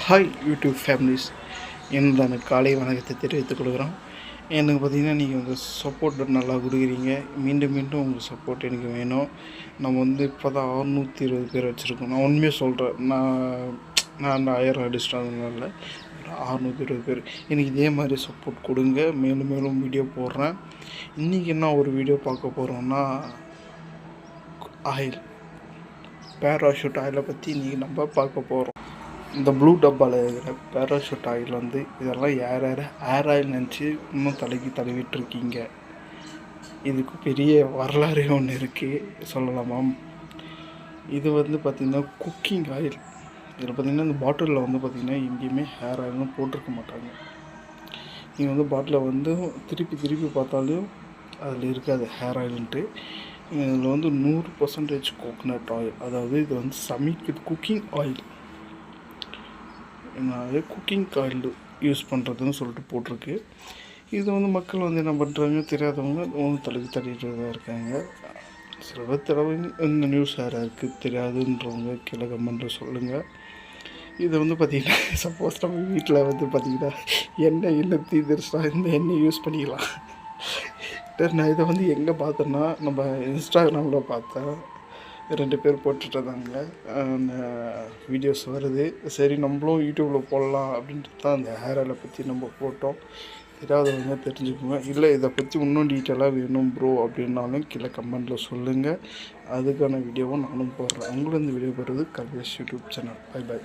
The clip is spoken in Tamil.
ஹாய் யூடியூப் ஃபேமிலிஸ், என்னோட காலை வணக்கத்தை தெரிவித்துக் கொள்கிறோம். எனக்கு பார்த்திங்கன்னா நீங்கள் உங்கள் சப்போர்ட் நல்லா கொடுக்குறீங்க. மீண்டும் மீண்டும் உங்கள் சப்போர்ட் எனக்கு வேணும். நம்ம இப்போ தான் 620 பேர் வச்சுருக்கோம். நான் உண்மையாக சொல்கிறேன். நான் 1000 அடிச்சிட்டதுனால 620 பேர் எனக்கு இதே மாதிரி சப்போர்ட் கொடுங்க. மேலும் மேலும் வீடியோ போடுறேன். இன்றைக்கி என்ன ஒரு வீடியோ பார்க்க போகிறோன்னா, ஆயில் பேராஷூட் ஆயிலை பற்றி இன்றைக்கி நம்ம பார்க்க போகிறோம். இந்த ப்ளூ டப்பாவில் இருக்கிற பேராஷூட் ஆயில் இதெல்லாம் ஏர் ஆயில் நினச்சி இன்னும் தடவிட்டுருக்கீங்க. இதுக்கு பெரிய வரலாறு ஒன்று இருக்குது சொல்லலாமா. இது பார்த்திங்கன்னா குக்கிங் ஆயில். இதில் பார்த்திங்கன்னா இந்த பாட்டிலில் பார்த்திங்கன்னா எங்கேயுமே ஹேர் ஆயில்னு போட்டிருக்க மாட்டாங்க. நீங்கள் பாட்டிலில் திருப்பி பார்த்தாலும் அதில் இருக்காது ஹேர் ஆயில்ன்ட்டு. இதில் 100% கோகோனட் ஆயில், அதாவது இது சமைக்கிறது குக்கிங் ஆயில். அது குக்கிங் ஆயில் யூஸ் பண்ணுறதுன்னு சொல்லிட்டு போட்டிருக்கு. இது மக்கள் என்ன பண்ணுறாங்க, தெரியாதவங்க தள்ளிட்டு தான் இருக்காங்க. சில பேர் தடவை இந்த நியூஸ் யாராக இருக்குது தெரியாதுன்றவங்க கீழே கமெண்ட்டில் சொல்லுங்கள். இது பார்த்திங்கன்னா சப்போஸ் நம்ம வீட்டில் பார்த்திங்கன்னா எண்ணெய் இல்லை தீர்ந்துருச்சா இந்த எண்ணெய் யூஸ் பண்ணிக்கலாம். நான் இதை எங்கே பார்த்தேன்னா, நம்ம இன்ஸ்டாகிராமில் பார்த்தேன். 2 பேர் போட்டுட்ருந்தாங்க, வீடியோஸ் வருது. சரி நம்மளும் யூடியூப்பில் போடலாம் அப்படின்ட்டு தான் அந்த ஹேர் ஆயிலை பற்றி நம்ம போட்டோம். தெரியாதவங்க தெரிஞ்சுக்குங்க. இல்லை இதை பற்றி இன்னும் டீட்டெயிலாக வேணும் ப்ரோ அப்படின்னாலும் கீழே கமெண்ட்டில் சொல்லுங்கள். அதுக்கான வீடியோவும் நானும் போடுறேன். உங்களும் இந்த வீடியோ போடுறது கல்வேஷ் யூடியூப் சேனல். பை.